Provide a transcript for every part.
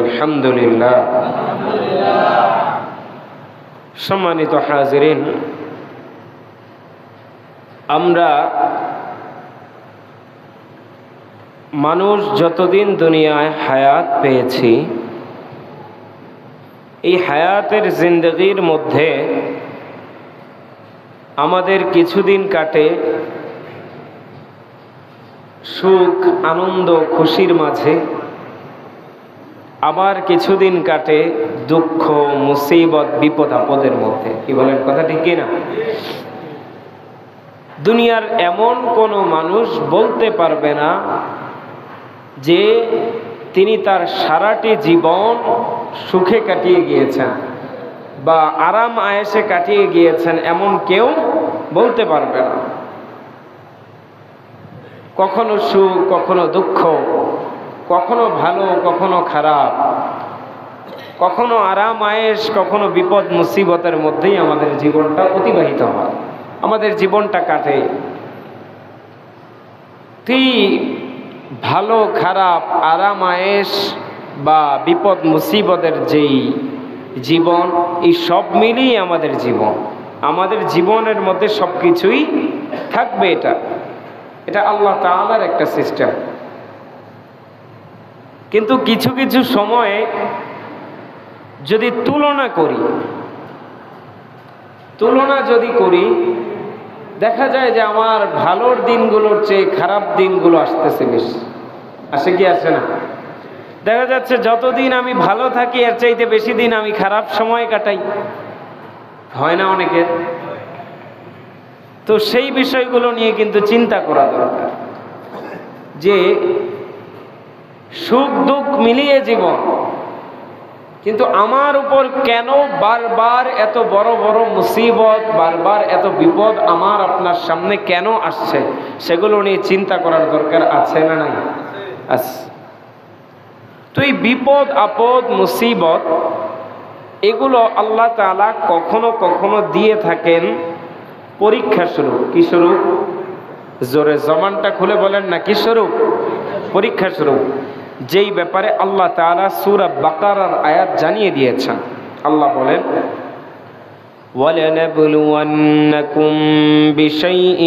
আলহামদুলিল্লাহ। সম্মানিত হাজিরিন, আমরা মানুষ যতদিন দুনিয়ায় হায়াত পেয়েছি, এই হায়াতের জিন্দগির মধ্যে আমাদের কিছুদিন কাটে সুখ, আনন্দ, খুশির মাঝে, আবার কিছুদিন কাটে দুঃখ, মুসিবত, বিপদ আপদের মধ্যে। কি বলেন, কথা ঠিক কিনা? দুনিয়ার এমন কোনো মানুষ বলতে পারবে না যে তিনি তার সারাটি জীবন সুখে কাটিয়ে গিয়েছেন বা আরাম আয়েশে কাটিয়ে গিয়েছেন, এমন কেউ বলতে পারবে না। কখনো সুখ, কখনো দুঃখ, কখনো ভালো, কখনো খারাপ, কখনো আরাম আয়েশ, কখনো বিপদ মুসিবতের মধ্যেই আমাদের জীবনটা অতিবাহিত হয়, আমাদের জীবনটা কাটে। তুই ভালো খারাপ, আরাম আয়েশ বা বিপদ মুসিবতের যেই জীবন, এই সব মিলিয়ে আমাদের জীবন, আমাদের জীবনের মধ্যে সব কিছুই থাকবে। এটা আল্লাহ তাআলার একটা সিস্টেম। কিন্তু কিছু কিছু সময়ে যদি তুলনা যদি করি, দেখা যায় যে আমার ভালোর দিনগুলোর চেয়ে খারাপ দিনগুলো আসতেছে বেশি। আসে কি আসে না? দেখা যাচ্ছে যতদিন আমি ভালো থাকি এর চাইতে বেশি দিন আমি খারাপ সময় কাটাই। হয় না অনেকের? তো সেই বিষয়গুলো নিয়ে কিন্তু চিন্তা করা দরকার যে সুখ দুঃখ মিলিয়ে জীবন, কিন্তু আমার উপর কেন বারবার এত বড় বড় মুসিবত, বারবার এত বিপদ আমার আপনার সামনে কেন আসছে, সেগুলো নিয়ে চিন্তা করার দরকার আছে না নাই? আছে। তো এই বিপদ আপদ মুসিবত এগুলো আল্লাহ তাআলা কখনো কখনো দিয়ে থাকেন পরীক্ষা স্বরূপ। কি স্বরূপ? জোরে জবানটা খুলে বলেন না, কি স্বরূপ? পরীক্ষা স্বরূপ। যেই ব্যাপারে আল্লাহ তাআলা সূরা বাকারার আয়াত জানিয়ে দিয়েছেন। আল্লাহ বলেন, وَلَنَبْلُوَنَّكُمْ بِشَيْءٍ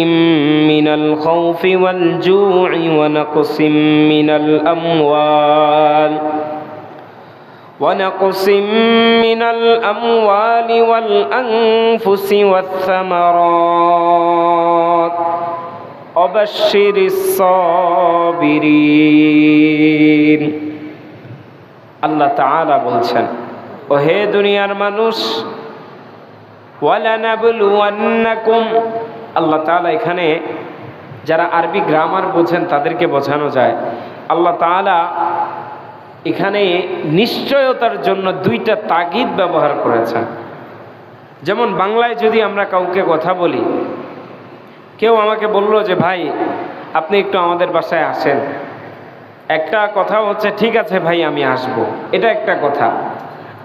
مِّنَ الْخَوْفِ وَالْجُوعِ وَنَقْصٍ مِّنَ الْأَمْوَالِ وَالْأَنفُسِ وَالثَّمَرَاتِ وَبَشِّرِ الصَّابِرِينَ। আল্লাহ তাআলা বলছেন, ও হে দুনিয়ার মানুষ, ওয়ালানাবলুওয়ান্নাকুম। আল্লাহ তাআলা এখানে যারা আরবি গ্রামার বোঝেন তাদেরকে বোঝানো যায়, আল্লাহ তাআলা এখানে নিশ্চয়তার জন্য দুইটা তাগিদ ব্যবহার করেছেন। যেমন বাংলায় যদি আমরা কাউকে কথা বলি, কেউ আমাকে বলল যে ভাই আপনি একটু আমাদের বাসায় আসেন, একটা কথা হচ্ছে ঠিক আছে ভাই আমি আসব, এটা একটা কথা।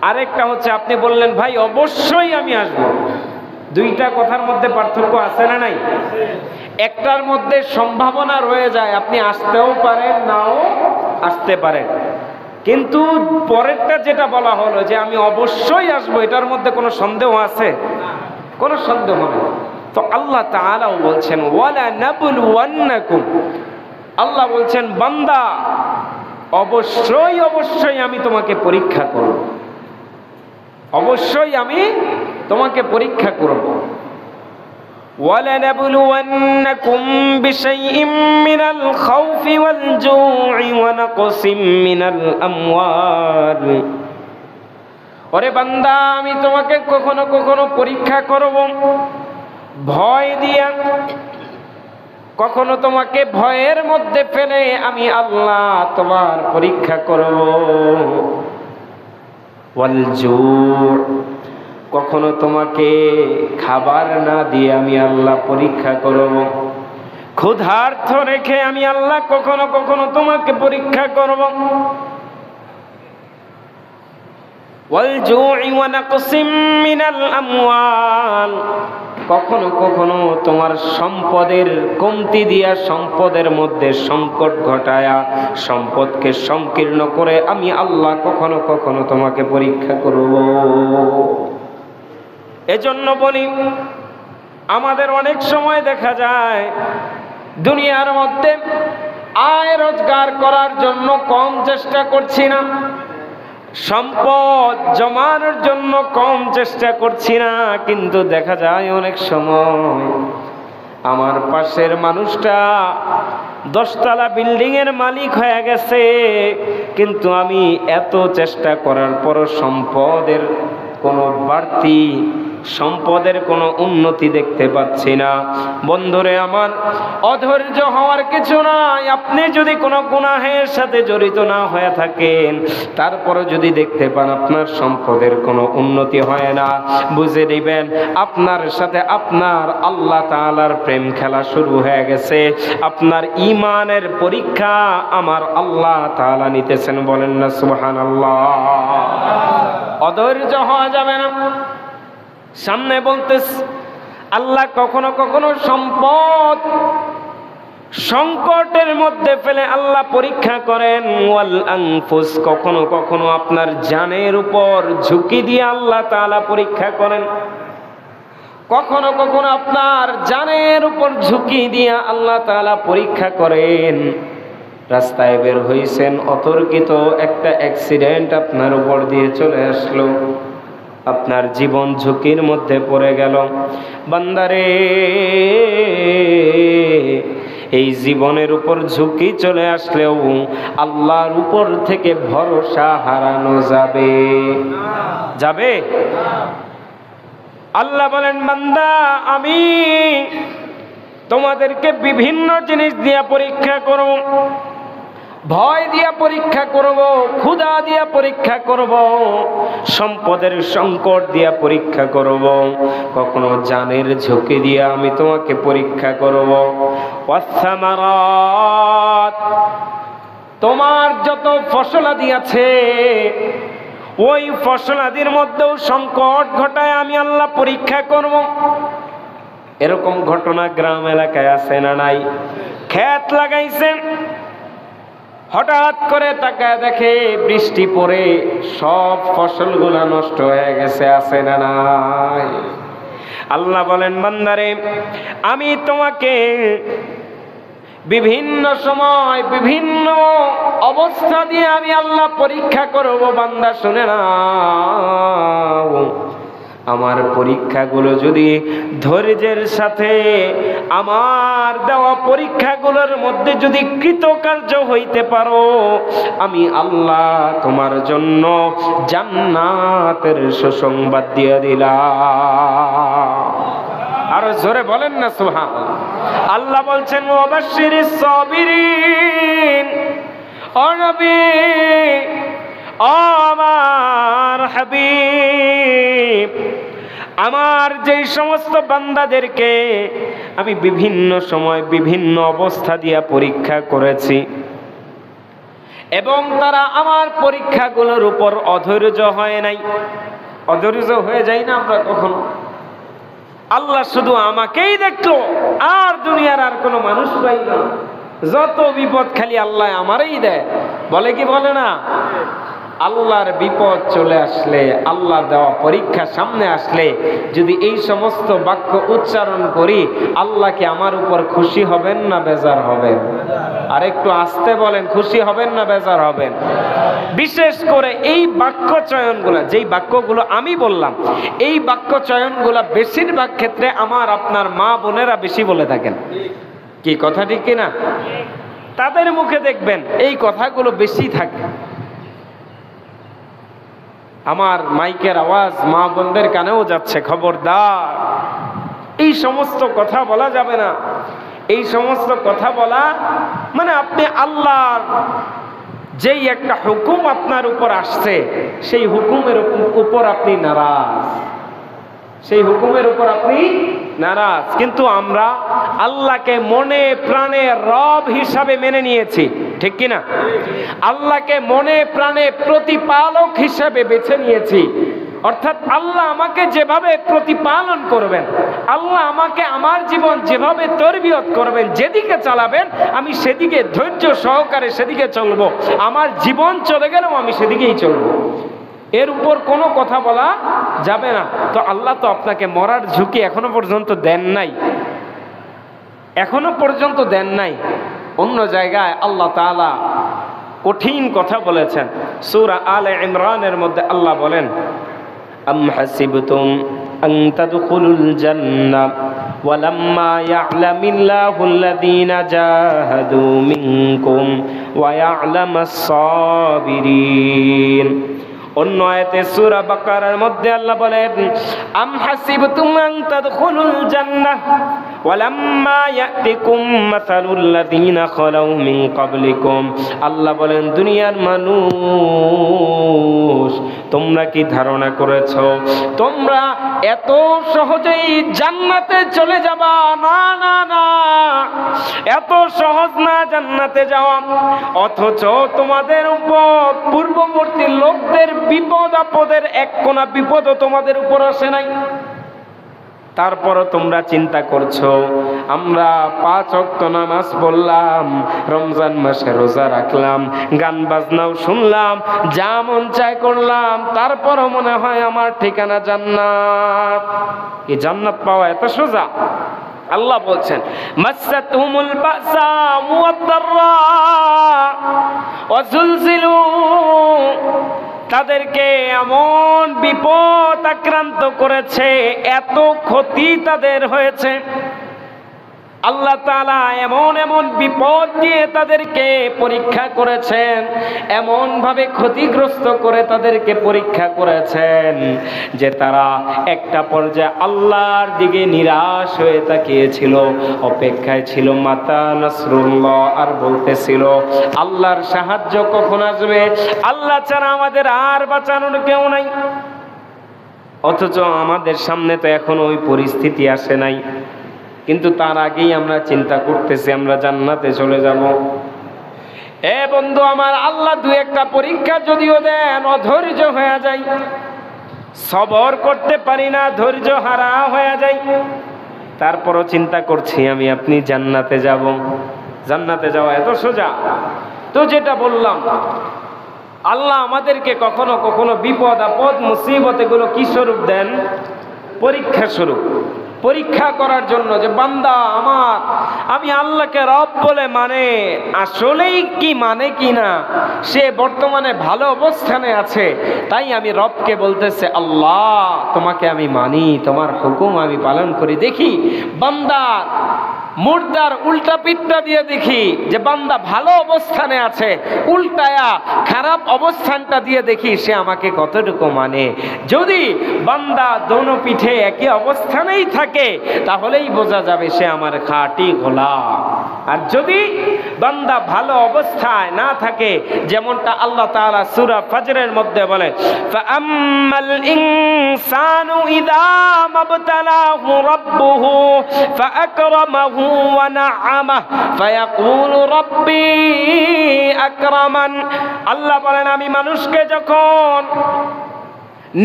আরেকটা হচ্ছে আপনি বললেন ভাই অবশ্যই আমি আসব। দুইটা কথার মধ্যে পার্থক্য আছে না নাই? একটার মধ্যে সম্ভাবনা রয়ে যায়, আপনি আসতেও পারেন, নাও আসতে পারেন। কিন্তু পরেরটা যেটা বলা হলো যে আমি অবশ্যই আসব, এটার মধ্যে কোনো সন্দেহ আছে? কোনো সন্দেহ নেই। তো আল্লাহ তাআলাও বলছেন ওয়ালানাবলুওয়ান্নাকুম। আল্লাহ বলছেন বান্দা অবশ্যই অবশ্যই আমি তোমাকে পরীক্ষা করব, অবশ্যই আমি তোমাকে পরীক্ষা করব। وَلَنَبْلُوَنَّكُمْ بِشَيْءٍ مِّنَ الْخَوْفِ وَالْجُوعِ وَنَقْصٍ مِّنَ الْأَمْوَالِ। ওরে বান্দা, আমি তোমাকে কখনো কখনো পরীক্ষা করব ভয় দিয়া, কখনো তোমাকে ভয়ের মধ্যে ফেলে আমি আল্লাহ তোমার পরীক্ষা করব। ওয়াল জু', কখনো তোমাকে খাবার না দিয়ে আমি আল্লাহ পরীক্ষা করব। ক্ষুধার্ত রেখে আমি আল্লাহ কখনো কখনো তোমাকে পরীক্ষা করব। ওয়াল জু'i ওয়া নাকসিম মিনাল আমওয়াল, কখনো কখনো তোমার সম্পদের কমতি দিয়া সম্পদের মধ্যে সংকট ঘটায়া সম্পদকে সংকীর্ণ করে আমি আল্লাহ কখনো কখনো তোমাকে পরীক্ষা করব। এজন্য বলি, আমাদের অনেক সময় দেখা যায় দুনিয়ার মধ্যে আয় রোজগার করার জন্য কম চেষ্টা করছি না, সম্পদ জমানোর জন্য কম চেষ্টা করছি না, কিন্তু দেখা যায় অনেক সময় আমার পাশের মানুষটা 10 তলা বিল্ডিং এর মালিক হয়ে গেছে, কিন্তু আমি এত চেষ্টা করার পরও সম্পদের কোনো বাড়তি, সম্পদের কোনো উন্নতি দেখতে পাচ্ছি না। বন্ধুরে আমার, অধৈর্য হওয়ার কিছু নাই। আপনি যদি কোনো গুনাহের সাথে জড়িত না হয়ে থাকেন, তারপরে যদি দেখতে পান আপনার সম্পদের কোনো উন্নতি হয় না, বুঝে নেবেন আপনার সাথে আপনার আল্লাহ তাআলার প্রেম খেলা শুরু হয়ে গেছে। আপনার ঈমানের পরীক্ষা আমার আল্লাহ তাআলা নিতেছেন, বলেন না সুবহানাল্লাহ। অধৈর্য হওয়া যাবে না। সামনে বলতেছ আল্লাহ কখনো কখনো সম্পদ সংকটের মধ্যে ফেলে আল্লাহ পরীক্ষা করেন। ওয়াল আনফুস, কখনো কখনো আপনার জানের উপর ঝুঁকি দিয়ে আল্লাহ তাআলা পরীক্ষা করেন। কখনো কখনো আপনার জানের উপর ঝুঁকি দিয়ে আল্লাহ তাআলা পরীক্ষা করেন। রাস্তায় বের হইছেন, অতর্কিত একটা অ্যাক্সিডেন্ট আপনার উপর দিয়ে চলে আসলো, আপনার জীবন ঝুঁকির মধ্যে পড়ে গেল। বান্দারে, এই জীবনের উপর ঝুঁকি চলে আসলেও আল্লাহর উপর থেকে ভরসা হারানো যাবে? যাবে? আল্লাহ বলেন, বান্দা আমি তোমাদেরকে বিভিন্ন জিনিস দিয়া পরীক্ষা করব, ভয় দিয়া পরীক্ষা করব, ক্ষুধা দিয়া পরীক্ষা করব, সম্পদের সংকট দিয়া পরীক্ষা করব, কখনো জানের ঝুঁকি দিয়া আমি তোমাকে পরীক্ষা করব। ওয়াসসামারাত, তোমার যত ফসলাদি আছে ওই ফসলাদির মধ্যেও সংকট ঘটায় আমি আল্লাহ পরীক্ষা করব। এরকম ঘটনা গ্রাম এলাকায় আছে না নাই? ক্ষেত লাগাইছেন, হঠাৎ করে তাকায় দেখে বৃষ্টি পড়ে সব ফসলগুলা নষ্ট হয়ে গেছে, আছে না নাই? আল্লাহ বলেন, বান্দারে আমি তোমাকে বিভিন্ন সময় বিভিন্ন অবস্থা দিয়ে আমি আল্লাহ পরীক্ষা করব। বান্দা শুনে না, আমার পরীক্ষাগুলো যদি ধৈর্যের সাথে আমার দেওয়া পরীক্ষাগুলোর মধ্যে যদি কৃতকার্য হইতে পারো, আমি আল্লাহ তোমার জন্য জান্নাতের সুসংবাদ দিয়ে দিলাম। আরো জোরে বলেন না সুবহানাল্লাহ। আল্লাহ বলছেন, ওয়াবাশশিরিস সাবিরিন, ও নবী, ও আমার হাবিব, আমার যেই সমস্ত বান্দাদেরকে আমি বিভিন্ন সময় বিভিন্ন অবস্থা দিয়া পরীক্ষা করেছি এবং তারা আমার পরীক্ষাগুলোর উপর অধৈর্য হয় নাই। অধৈর্য হয়ে যাই না আমরা কখনো? আল্লাহ শুধু আমাকেই দেখলো, আর দুনিয়ার আর কোনো মানুষ পাই না, যত বিপদ খালি আল্লাহ আমারই দেয়, বলে কি বলে না? আল্লাহর বিপদ চলে আসলে, আল্লাহর দেওয়া পরীক্ষা সামনে আসলে যদি এই সমস্ত বাক্য উচ্চারণ করি, আল্লাহ কি আমার উপর খুশি হবেন না বেজার হবেন? আর একটু আস্তে বলেন, খুশি হবেন না বেজার হবেন? বিশেষ করে এই বাক্য চয়নগুলা, যেই বাক্যগুলো আমি বললাম, এই বাক্য চয়নগুলা বেশিরভাগ ক্ষেত্রে আমার আপনার মা বোনেরা বেশি বলে থাকেন। কি কথা ঠিক কিনা? তাদের মুখে দেখবেন এই কথাগুলো বেশি থাকে। আমার মাইকের আওয়াজ মা বোনদের কানেও যাচ্ছে, খবরদার এই সমস্ত কথা বলা যাবে না। এই সমস্ত কথা বলা মানে আপনি আল্লাহর যেই একটা হুকুম আপনার উপর আসছে, সেই হুকুমের উপর আপনি নারাজ, সেই হুকুমের উপর আপনি নারাজ। কিন্তু আমরা আল্লাহকে মনে প্রাণে রব হিসাবে মেনে নিয়েছি, ঠিক কিনা? আল্লাহকে মনে প্রাণে প্রতিপালক হিসাবে বেছে নিয়েছি। অর্থাৎ আল্লাহ আমাকে যেভাবে প্রতিপালন করবেন, আল্লাহ আমাকে আমার জীবন যেভাবে তরবিয়ত করবেন, যেদিকে চালাবেন আমি সেদিকে ধৈর্য সহকারে সেদিকে চলবো। আমার জীবন চলে গেলেও আমি সেদিকেই চলবো, এর উপর কোনো কথা বলা যাবে না। তো আল্লাহ তো আপনাকে মরার ঝুঁকি এখনো পর্যন্ত দেন নাই, এখনো পর্যন্ত দেন নাই। অন্য জায়গায় আল্লাহ তাআলা কঠিন কথা বলেছেন। সূরা আলে ইমরানের মধ্যে আল্লাহ বলেন, আম হাসিবতুম আন তাদখুলুল জান্নাহ ওয়ালাম্মা ইয়া'লামিল্লাহুল্লাযীনা জাহাদু মিনকুম ওয়া ইয়া'লামাস সাবিরিন। অন্য আয়াতে সূরা বাকারার মধ্যে আল্লাহ বলেন, আম হাসিবতুম আন তাদখুলুল জান্নাহ ওয়ালাম্মা ইয়াতিকুম মাসালুল লাযীনা খালাউ মিন ক্বাবলিকুম। আল্লাহ বলেন, দুনিয়ার মানুষ তোমরা কি ধারণা করেছো তোমরা এত সহজেই জান্নাতে চলে যাবা? না না না, এত সহজ না জান্নাতে যাওয়া। অথচ তোমাদের উপর পূর্ববর্তী লোকদের বিপদ আপদের এক কোনা বিপদও তোমাদের উপর আসে নাই। তারপরও তোমরা চিন্তা করছো আমরা 5 ওয়াক্ত নামাজ পড়লাম, রমজান মাসে রোজা রাখলাম, গান বাজনাও শুনলাম, যা মন চায় করলাম, তারপরও মনে হয় আমার ঠিকানা জান্নাত। এই জান্নাত পাওয়া এত সোজা? আল্লাহ বলছেন, মাসাতুহুমুল বাসা ওয়াদ-দাররা ওয়া যুলজিলু। তাদেরকে এমন বিপদ আক্রান্ত করেছে, এত ক্ষতি তাদের হয়েছে, আল্লাহ তাআলা এমন এমন বিপদ দিয়ে তাদেরকে পরীক্ষা করেছেন, এমন ভাবে ক্ষতিগ্রস্ত করে তাদেরকে পরীক্ষা করেছেন যে তারা একটা পর্যায়ে আল্লাহর দিকে নিরাশ হয়ে তাকিয়েছিল, অপেক্ষায় ছিল মাতা নাসরুল্লাহ, আর বলতেছিল আল্লাহর সাহায্য কখন আসবে, আল্লাহ ছাড়া আমাদের আর বাঁচানোর কেউ নাই। অথচ আমাদের সামনে তো এখন ওই পরিস্থিতি আসে নাই, কিন্তু তার আগেই আমরা চিন্তা করতেছি আমরা জান্নাতে চলে যাব। এ বন্ধু আমার, আল্লাহ 2-1টা পরীক্ষা যদিও দেন, অধৈর্য হয়ে যায়, সবর করতে পারি না, ধৈর্য হারা হয়ে যায়। তারপরও চিন্তা করছি আমি আপনি জান্নাতে যাব। জান্নাতে যাওয়া এত সোজা? তো যেটা বললাম, আল্লাহ আমাদেরকে কখনো কখনো বিপদ আপদ মুসিবত এগুলো কি স্বরূপ দেন? পরীক্ষা স্বরূপ, পরীক্ষা করার জন্য যে বান্দা আমার আমি আল্লাহকে রব বলে মানে আসলেই কি মানে কি না, সে বর্তমানে ভালো অবস্থানে আছে, তাই আমি রবকে বলতেছে আল্লাহ তোমাকে আমি মানি, তোমার হুকুম আমি পালন করি। দেখি বান্দার মুর্দার উল্টা পিঠটা দিয়ে দেখি যে বান্দা ভালো অবস্থানে আছে, উল্টায়া খারাপ অবস্থানটা দিয়ে দেখি সে আমাকে কতটুকু মানে। যদি বান্দা দোনো পিঠে একই অবস্থানেই থাকে তাহলেই বোঝা যাবে সে আমার খাঁটি গোলাম। আর যদি বান্দা ভালো অবস্থায় না থাকে, যেমনটা আল্লাহ তাআলা সূরা ফজরের মধ্যে বলে, ফাআম্মাল ইনসানু ইযা মাবতালাহু রাব্বুহু ফাআকরামাহু ওয়া না'আমাহু ফায়াকুলু রাব্বি আকরামান। আল্লাহ বলেন আমি মানুষকে যখন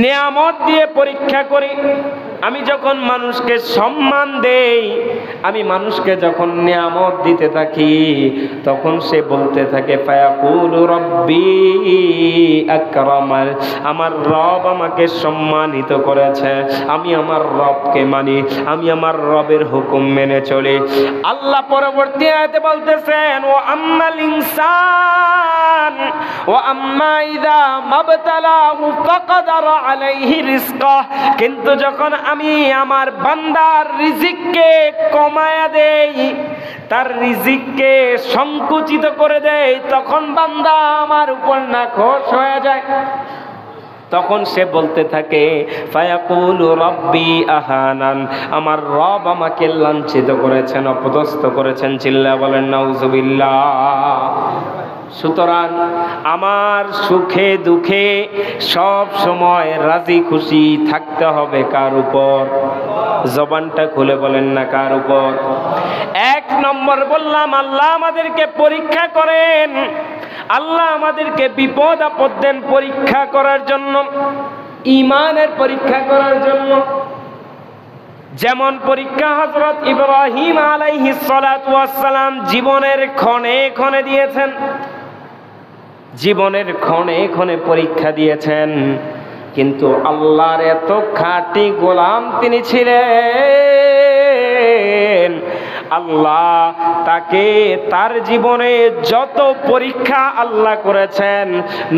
নিয়ামত দিয়ে পরীক্ষা করি, আমি যখন মানুষকে সম্মান দেই, আমি মানুষকে যখন নিয়ামত দিতে থাকি, তখন সে বলতে থাকে ফায়াকুলু রাব্বি আকরামান, আমার রব আমাকে সম্মানিত করেছে, আমি আমার রবকে মানি, আমি আমার রবের হুকুম মেনে চলি। আল্লাহ পরবর্তী আয়াতে বলতেছেন ওয়া আম্মাল ইনসান ওয়া আম্মা ইযা মাবতালাহু ফাকাদারা আলাইহি রিজকাহ, কিন্তু যখন আমি আমার বান্দার রিজিককে কমায়া দেই, তার রিজিককে সংকুচিত করে দেই, তখন বান্দা আমার উপর নাখোশ হয়ে যায়। তখন সে বলতে থাকে ফায়াকুলু রাব্বি আহানান, আমার রব আমাকে লাঞ্ছিত করেছেন, অপদস্থ করেছেন। চিল্লা বলেন নাউজুবিল্লাহ। সুতরাং আমার সুখে দুঃখে সব সময় রাজি খুশি থাকতে হবে কার উপর? জবানটা খুলে বলেন না কার উপর? 1 নম্বর বললাম আল্লাহ আমাদেরকে পরীক্ষা করেন, আল্লাহ আমাদেরকে বিপদ আপদ দেন পরীক্ষা করার জন্য। ঈমানের পরীক্ষা করার জন্য। যেমন পরীক্ষা হযরত ইব্রাহিম আলাইহিস সালাতু ওয়াস সালাম জীবনের ক্ষণে ক্ষণে দিয়েছেন, জীবনের ক্ষণে ক্ষণে পরীক্ষা দিয়েছেন। কিন্তু আল্লাহর এত খাঁটি গোলাম তিনি ছিলেন, আল্লাহ তাকে তার জীবনে যত পরীক্ষা আল্লাহ করেছেন,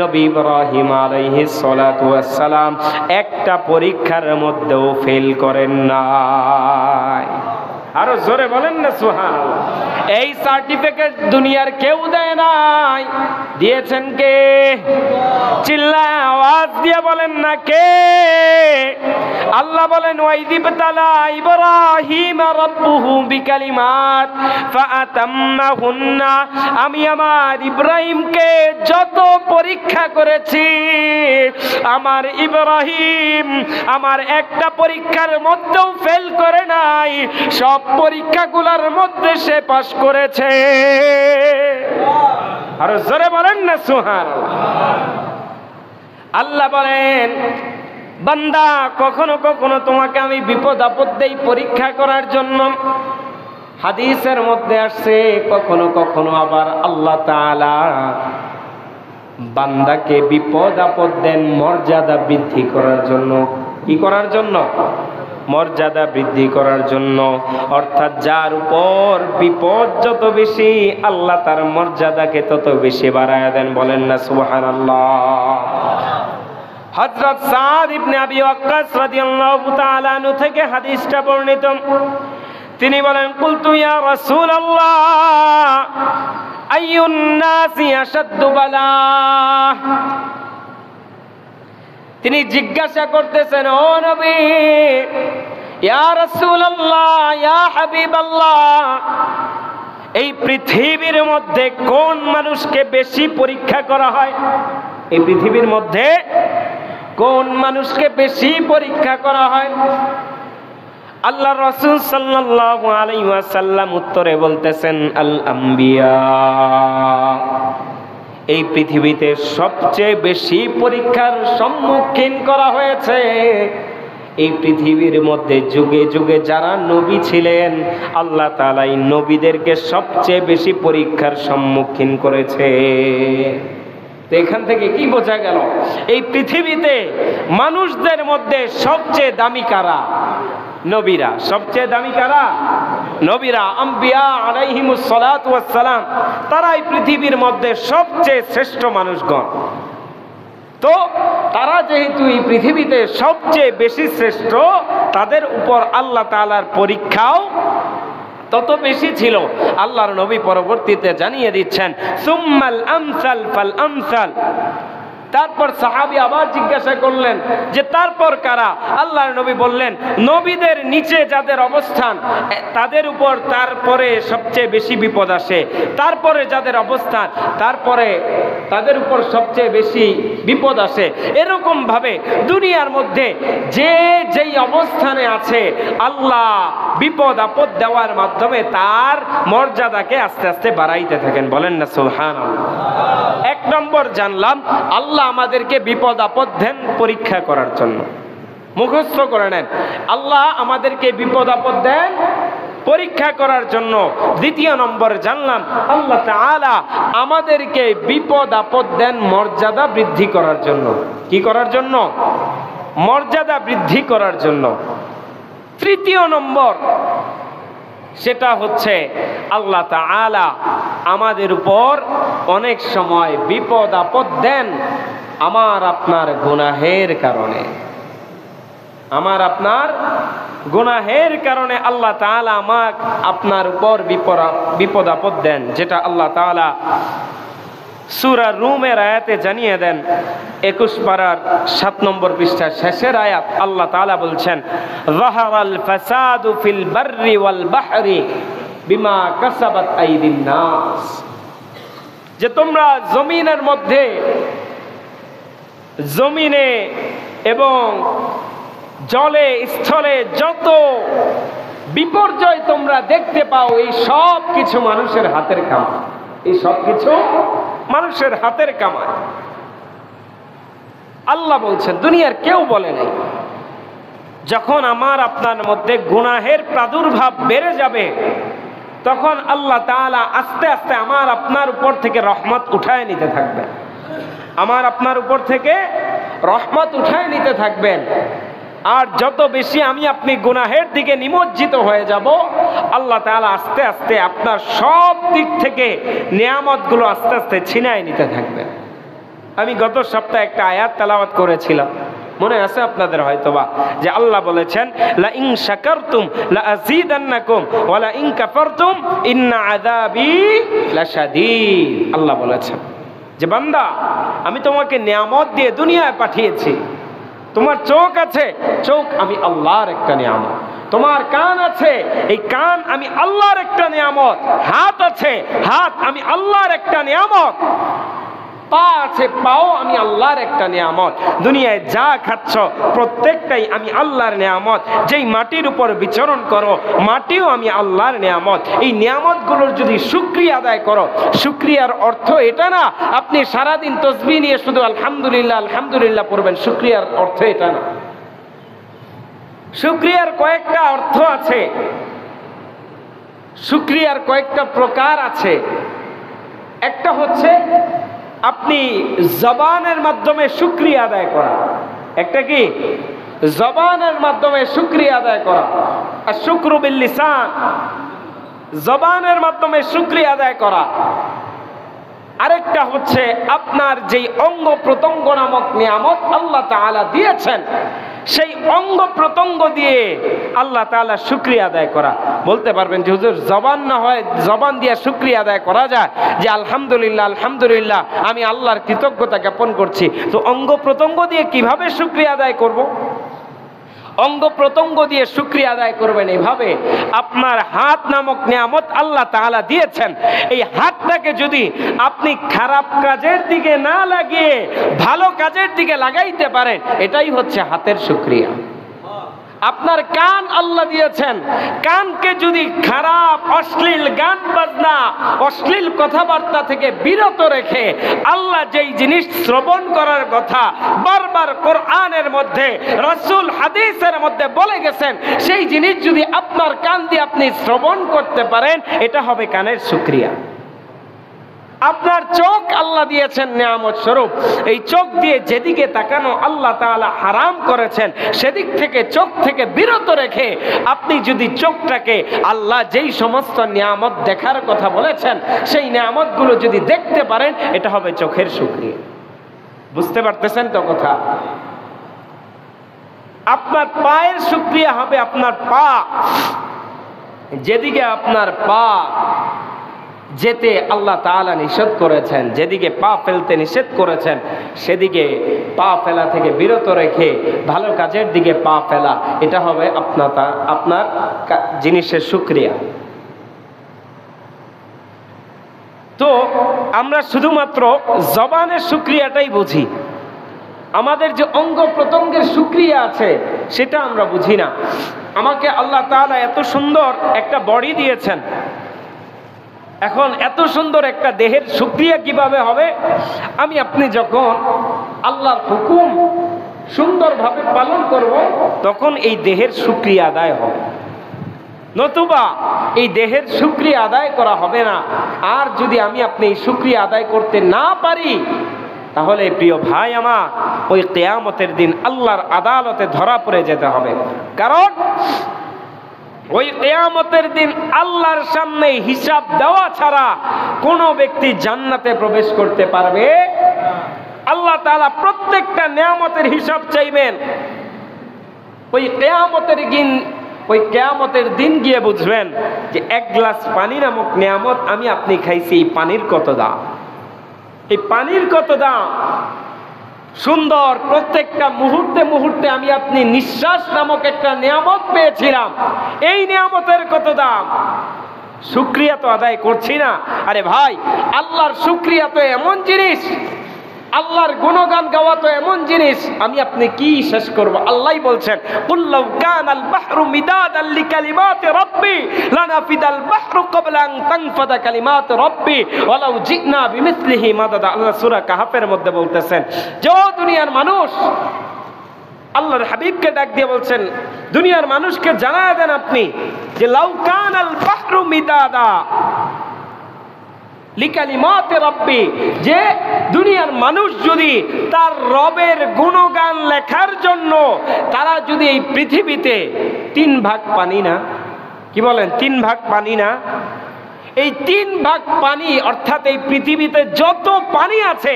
নবী ইব্রাহিম আলাইহিস সালাতু ওয়াস সালাম একটা পরীক্ষার মধ্যেও ফেল করেন নাই। আরো জোরে বলেন না সুবহানাল্লাহ। এই সার্টিফিকেট দুনিয়ার কেউ দেয় নাই, দিয়েছেন কে? চিল্লায় আওয়াজ দিয়ে বলেন না কে? আল্লাহ বলেন ওয়াইদিবতালা ইব্রাহিম রাব্বুহু বিকালিমাত ফাআতাম্মাহুন্না, আমি আমার ইব্রাহিমকে যত পরীক্ষা করেছি, আমার ইব্রাহিম আমার একটা পরীক্ষার মধ্যেও ফেল করে নাই, সব পরীক্ষাগুলোর মধ্যে সে পাস করেছে। আর জোরে বলেন না সুবহানাল্লাহ। আল্লাহ বলেন বান্দা কখনো কখনো তোমাকে আমি বিপদ আপদ দেই পরীক্ষা করার জন্য। হাদিসের মধ্যে আসছে কখনো কখনো আবার আল্লাহ তাআলা বান্দাকে বিপদ আপদ দেন মর্যাদা বৃদ্ধি করার জন্য। কি করার জন্য? মর্যাদা বৃদ্ধি করার জন্য। অর্থাৎ যার উপর বিপদ যত বেশি, আল্লাহ তার মর্যাদাকে তত বেশি বাড়ায় দেন। বলেন না সুবহানাল্লাহ। হযরত সাদ ইবনে আবি ওয়াক্কাস রাদিয়াল্লাহু তাআলা আনহু থেকে হাদিসটা বর্ণিত। তিনি বলেন কুলতু ইয়া রাসূলুল্লাহ আইয়ুন নাসি আশাদ্দু বালা। তিনি জিজ্ঞাসা করতেছেন, ও নবী, ইয়া রাসূলুল্লাহ, ইয়া হাবিবাল্লাহ, এই পৃথিবীর মধ্যে কোন মানুষকে বেশি পরীক্ষা করা হয়? এই পৃথিবীর মধ্যে কোন মানুষকে বেশি পরীক্ষা করা হয়? আল্লাহ রাসূল সাল্লাল্লাহু আলাইহি ওয়াসাল্লাম উত্তরে বলতেছেন, আল আম্বিয়া। এই পৃথিবীতে সবচেয়ে বেশি পরীক্ষার সম্মুখীন করা হয়েছে এই পৃথিবীর মধ্যে যুগে যুগে যারা নবী ছিলেন, আল্লাহ তাআলা এই নবীদেরকে সবচেয়ে বেশি পরীক্ষার সম্মুখীন করেছে। তো এখান থেকে কি বোঝা গেল? এই পৃথিবীতে মানুষদের মধ্যে সবচেয়ে দামি কারা? নবীরা। সবচেয়ে দামি কারা? নবীরা, আম্বিয়া আলাইহিমুস সালাতু ওয়াস সালাম। তারাই পৃথিবীর মধ্যে সবচেয়ে শ্রেষ্ঠ মানুষগণ। তো তারা যেহেতু এই পৃথিবীতে সবচেয়ে বেশি শ্রেষ্ঠ, তাদের উপর আল্লাহ তাআলার পরীক্ষাও তত বেশি ছিল। আল্লাহর নবী পরবর্তীতে জানিয়ে দিচ্ছেন, সুম্মাল আমসাল ফাল আমসাল। তারপর সাহাবী আবার জিজ্ঞাসা করলেন যে তারপর কারা? আল্লাহর নবী বললেন, নবীদের নিচে যাদের অবস্থান তাদের উপর তারপরে সবচেয়ে বেশি বিপদ আসে, তারপরে যাদের অবস্থান তারপরে তাদের উপর সবচেয়ে বেশি বিপদ আসে। এরকম ভাবে দুনিয়ার মধ্যে যে যেই অবস্থানে আছে, আল্লাহ বিপদ আপদ দেওয়ার মাধ্যমে তার মর্যাদাকে আস্তে আস্তে বাড়াইতে থাকেন। বলেন না সুবহানাল্লাহ। এক নম্বর জানলাম, আল্লাহ আমাদেরকে বিপদ আপদ দেন পরীক্ষা করার জন্য। মুখস্থ করে নেন, আল্লাহ আমাদেরকে বিপদ আপদ দেন পরীক্ষা করার জন্য। দ্বিতীয় নম্বর জানলাম, আল্লাহ তাআলা আমাদেরকে বিপদ আপদ দেন মর্যাদা বৃদ্ধি করার জন্য। কি করার জন্য? মর্যাদা বৃদ্ধি করার জন্য। তৃতীয় নম্বর সেটা হচ্ছে আল্লাহ তাআলা আমাদের উপর অনেক সময় বিপদ আপদ দেন আমার আপনার গুনাহের কারণে। আমার আপনার গুনাহের কারণে আল্লাহ তাআলা আমাকে আপনার উপর বিপদ আপদ দেন, যেটা আল্লাহ তাআলা সূরা রুমের আয়াতে জানিয়ে দেন। 21 পারার 7 নম্বর পৃষ্ঠার শেষের আয়াত আল্লাহ তাআলা বলছেন, যাহারাল ফাসাদু ফিল বাররি ওয়াল বাহরি বিমা কাসাবাত আইদিন নাস। যে তোমরা জমিনের মধ্যে, জমিনে এবং জলে স্থলে যত বিপর্যয় তোমরা দেখতে পাও, এই সব কিছু মানুষের হাতের কামাই। এই সব কিছু মানুষের হাতের কামাই। আল্লাহ বলছেন, দুনিয়ার কেউ বলে নাই। যখন আমার আপনার মধ্যে গুনাহের প্রাদুর্ভাব বেড়ে যাবে, তখন আল্লাহ তাআলা আস্তে আস্তে আমার আপনার উপর থেকে রহমত উঠায় নিতে থাকবেন। আমার আপনার উপর থেকে রহমত উঠায় নিতে থাকবেন। আর যত বেশি আমি আপনি গুনাহের দিকে নিমজ্জিত হয়ে যাব, আল্লাহ তাআলা আস্তে আস্তে আপনার সব দিক থেকে নিয়ামতগুলো আস্তে আস্তে ছিনায় নিতে থাকবেন। আমি গত সপ্তাহে একটা আয়াত তেলাওয়াত করেছিলাম, মনে আছে আপনাদের হয়তোবা, যে আল্লাহ বলেছেন, লা ইন শাকারতুম লা আযীদান্নাকুম ওয়া লা ইন কাফারতুম ইন্না আযাবি লাশাদীদ। আল্লাহ বলেছেন যে বান্দা, আমি তোমাকে নিয়ামত দিয়ে দুনিয়ায় পাঠিয়েছি। তোমার চোখ আছে, চোখ আমি আল্লাহর একটা নিয়ামত। তোমার কান আছে, এই কান আমি আল্লাহর একটা নিয়ামত। হাত আছে, হাত আমি আল্লাহর একটা নিয়ামত। পা আছে, পাও আমি আল্লাহর একটা নিয়ামত। দুনিয়ায় যা খাচ্ছ প্রত্যেকটাই আমি আল্লাহর নিয়ামত। যেই মাটির উপর বিচরণ করো, মাটিও আমি আল্লাহর নিয়ামত। এই নিয়ামতগুলোর যদি শুকরিয়া আদায় করো, শুকরিয়ার অর্থ এটা না আপনি সারাদিন তসবিহ নিয়ে শুধু আলহামদুলিল্লাহ আলহামদুলিল্লাহ পড়বেন। শুকরিয়ার অর্থ এটা না। শুকরিয়ার কয়েকটা অর্থ আছে, শুকরিয়ার কয়েকটা প্রকার আছে। একটা হচ্ছে আপনি জবানের মাধ্যমে শুকরিয়া আদায় করা। একটা কি? জবানের মাধ্যমে শুকরিয়া আদায় করা। আর শুকরু বিল লিসান, জবানের মাধ্যমে শুকরিয়া আদায় করা। আরেকটা হচ্ছে আপনার যেই অঙ্গ প্রত্যঙ্গ নামক নিয়ামত আল্লাহ তাআলা দিয়েছেন, সেই অঙ্গ প্রত্যঙ্গ দিয়ে আল্লাহ তাআলা শুকরিয়া আদায় করা। বলতে পারবেন যে হুজুর, জবান না হয় জবান দিয়ে শুকরিয়া আদায় করা যায়, যে আলহামদুলিল্লাহ আলহামদুলিল্লাহ আমি আল্লাহর কৃতজ্ঞতা জ্ঞাপন করছি। তো অঙ্গ প্রত্যঙ্গ দিয়ে কিভাবে শুকরিয়া আদায় করব? অঙ্গ প্রত্যঙ্গ দিয়ে শুকরিয়া আদায় করবেন এভাবে, আপনার হাত নামক নিয়ামত আল্লাহ তাআলা দিয়েছেন। এই হাতটাকে যদি আপনি খারাপ কাজের দিকে না লাগিয়ে ভালো কাজের দিকে লাগাইতে পারেন, এটাই হচ্ছে হাতের শুকরিয়া। আপনার কান আল্লাহ দিয়েছেন, কানকে যদি খারাপ অশ্লীল গান বাজনা অশ্লীল কথাবার্তা থেকে বিরত রেখে আল্লাহ যেই জিনিস শ্রবণ করার কথা বারবার কোরআনের মধ্যে, রাসূল হাদিসের মধ্যে বলে গেছেন, সেই জিনিস যদি আপনার কান দিয়ে আপনি শ্রবণ করতে পারেন, এটা হবে কানের শুকরিয়া। আপনার চোখ আল্লাহ দিয়েছেন নিয়ামত স্বরূপ। এই চোখ দিয়ে যেদিকে তাকানো আল্লাহ তাআলা হারাম করেছেন, সেদিক থেকে চোখ থেকে বিরত রেখে আপনি যদি চোখটাকে আল্লাহ যেই সমস্ত নিয়ামত দেখার কথা বলেছেন, সেই নিয়ামতগুলো যদি দেখতে পারেন, এটা হবে চোখের শুকরিয়া। বুঝতে পারতেছেন তো কথা? আপনার পায়ের শুকরিয়া হবে আপনার পা। যেদিকে আপনার পা যেতে আল্লাহ তাআলা নিষেধ করেছেন, যেদিকে পা ফেলতে নিষেধ করেছেন, সেদিকে পা ফেলা থেকে বিরত রেখে ভালো কাজের দিকে পা ফেলা, এটা হবে আপনার জিনিসের শুকরিয়া। তো আমরা শুধুমাত্র জবানের শুকরিয়াটাই বুঝি, আমাদের যে অঙ্গ প্রত্যঙ্গের শুকরিয়া আছে সেটা আমরা বুঝি না। আমাকে আল্লাহ তাআলা এত সুন্দর একটা বডি দিয়েছেন, এখন এত সুন্দর একটা দেহের শুকরিয়া কিভাবে হবে? আমি আপনি যখন আল্লাহর হুকুম সুন্দরভাবে পালন করব, তখন এই দেহের শুকরিয়া আদায় হবে। নতুবা এই দেহের শুকরিয়া আদায় করা হবে না। আর যদি আমি আপনি এই শুকরিয়া আদায় করতে না পারি, তাহলে প্রিয় ভাই আমার, ওই কিয়ামতের দিন আল্লাহর আদালতে ধরা পড়ে যেতে হবে। কারণ ওই কিয়ামতের দিন আল্লাহর সামনে হিসাব দেওয়া ছাড়া কোনো ব্যক্তি জান্নাতে প্রবেশ করতে পারবে। আল্লাহ তাআলা প্রত্যেকটা নিয়ামতের হিসাব চাইবেন। ওই কিয়ামতের দিন গিয়ে বুঝবেন যে এক গ্লাস পানি নামক নিয়ামত আমি আপনি খাইছি, এই পানির কত দাম, এই পানির কত দাম। সুন্দর প্রত্যেকটা মুহূর্তে মুহূর্তে আমি আপনি নিঃশ্বাস নামক একটা নিয়ামত পেয়েছিলাম, এই নিয়ামতের কত দাম। শুকরিয়া তো আদায় করছি না। আরে ভাই, আল্লাহর শুকরিয়া তো এমন জিনিস, আল্লাহর গুণগান গাওয়া তো এমন জিনিস, আমি আপনি কি শেষ করব। আল্লাহই বলছেন, কুল লাউ কানাল বাহরু মিদাদান লিকালিমাতি রাব্বি লানাফিদাল বাহরু ক্বাবলা আন তানফাদা কালিমাতু রাব্বি ওয়ালাউ জিনা বিমিসলিহি মাদাদা। আল্লাহ সূরা কাহাফের মধ্যে বলতেছেন, যে দুনিয়ার মানুষ, আল্লাহর হাবিবকে ডাক দিয়ে বলছেন, দুনিয়ার মানুষকে জানায় দেন আপনি যে লাউ কানাল বাহরু মিদাদা লিকালিমাতি রাব্বি, যে দুনিয়ার মানুষ যদি তার রবের গুণগান লেখার জন্য তারা যদি এই পৃথিবীতে 3 ভাগ পানি না, কি বলেন 3 ভাগ পানি না, এই 3 ভাগ পানি অর্থাৎ এই পৃথিবীতে যত পানি আছে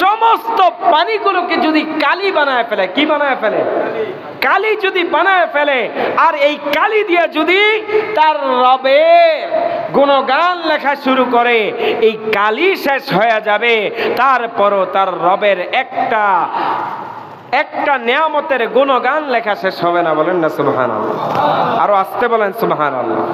সমস্ত পানিগুলোকে যদি কালি বানায় ফেলে, কি বানায় ফেলে, কালি যদি বানায় ফেলে, আর এই কালি দিয়ে যদি তার রবের গুণগান লেখা শুরু করে, এই কালি শেষ হয়ে যাবে, তারপরও তার রবের একটা নিয়ামতের গুণগান লেখা শেষ হবে না। বলেন না সুবহানাল্লাহ, আরো আসতে বলেন সুবহানাল্লাহ।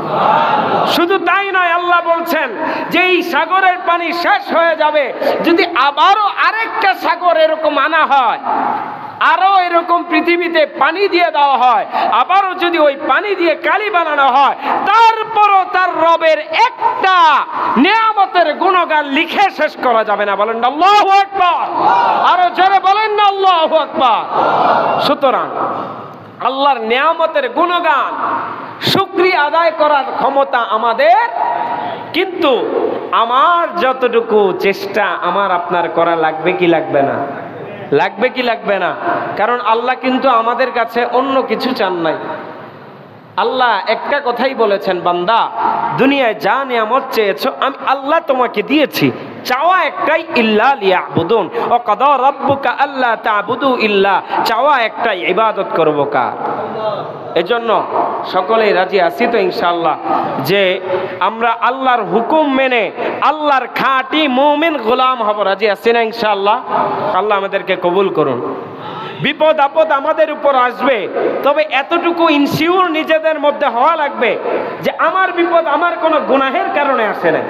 শুধু তাই নয়, আল্লাহ বলছেন যে এই সাগরের পানি শেষ হয়ে যাবে, যদি আবারও আরেকটা সাগর এরকম আনা হয়, আরো এরকম পৃথিবীতে পানি দিয়ে দেওয়া হয়, আবারও যদি ওই পানি দিয়ে কালি বানানো হয়, তারপরও তার রবের একটা নিয়ামতের গুণগান লিখে শেষ করা যাবে না। বলেন না আল্লাহু আকবার, আরো জোরে বলেন না আল্লাহু আকবার। সুতরাং আল্লাহর নিয়ামতের গুণগান শুকরিয়া আদায় করার ক্ষমতা আমাদের, কিন্তু আমার যতটুকু চেষ্টা আমার আপনার করা লাগবে কি লাগবে না, লাগবে কি লাগবে না। কারণ আল্লাহ কিন্তু আমাদের কাছে অন্য কিছু চান নাই। আল্লাহ একটা কথাই বলেছেন, বান্দা দুনিয়ায় যা নিয়ামত চেয়েছো আমি আল্লাহ তোমাকে দিয়েছি, চাওয়া একটাই, ইল্লা লিয়াবুদুন ওয়া কাদা রাব্বুকা আল্লা তা'বুদু ইল্লা, চাওয়া একটাই, ইবাদত করব কার। এজন্য সকলেই রাজি আছি তো ইনশাআল্লাহ যে আমরা আল্লাহর হুকুম মেনে আল্লাহর খাঁটি মুমিন গোলাম হব, রাজি আছি না ইনশাআল্লাহ। আল্লাহ আমাদেরকে কবুল করুন। বিপদ আপদ আমাদের উপর আসবে, তবে এতটুকু ইনসিওর নিজেদের মধ্যে হওয়া লাগবে যে আমার বিপদ আমার কোনো গুনাহের কারণে আসে না।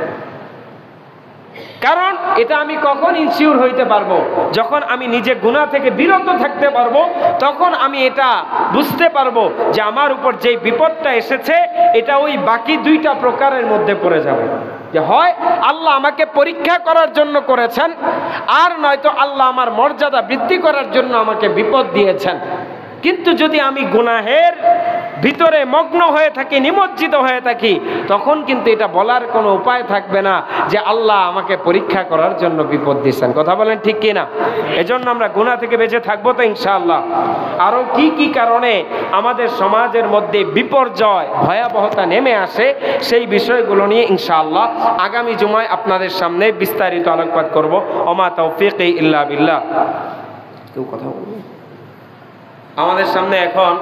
কারণ এটা আমি কখন ইনসিওর হইতে পারবো, যখন আমি নিজে গুনাহ থেকে বিরত থাকতে পারবো, তখন আমি এটা বুঝতে পারবো যে আমার উপর যে বিপদটা এসেছে এটা ওই বাকি 2টা প্রকারের মধ্যে পড়ে যাবে, যে হয় আল্লাহ আমাকে পরীক্ষা করার জন্য করেছেন, আর নয়তো আল্লাহ আমার মর্যাদা বৃদ্ধি করার জন্য আমাকে বিপদ দিয়েছেন। কিন্তু যদি আমি গুনাহের ভিতরে মগ্ন হয়ে থাকি, নিমজ্জিত হয়ে থাকি, তখন কিন্তু এটা বলার কোনো উপায় থাকবে না যে আল্লাহ আমাকে পরীক্ষা করার জন্য বিপদ দিচ্ছেন। কথা বলেন ঠিক কি না? এজন্য আমরা গুনাহ থেকে বেঁচে থাকবো তো ইনশাআল্লাহ। আরো কি কি কারণে আমাদের সমাজের মধ্যে বিপর্যয় ভয়াবহতা নেমে আসে, সেই বিষয়গুলো নিয়ে ইনশাআল্লাহ আগামী জুমায় আপনাদের সামনে বিস্তারিত আলোকপাত করব। ওমা তাওফীকি ইল্লা বিল্লাহ। কেউ কথা বলবে? আমাদের সামনে এখন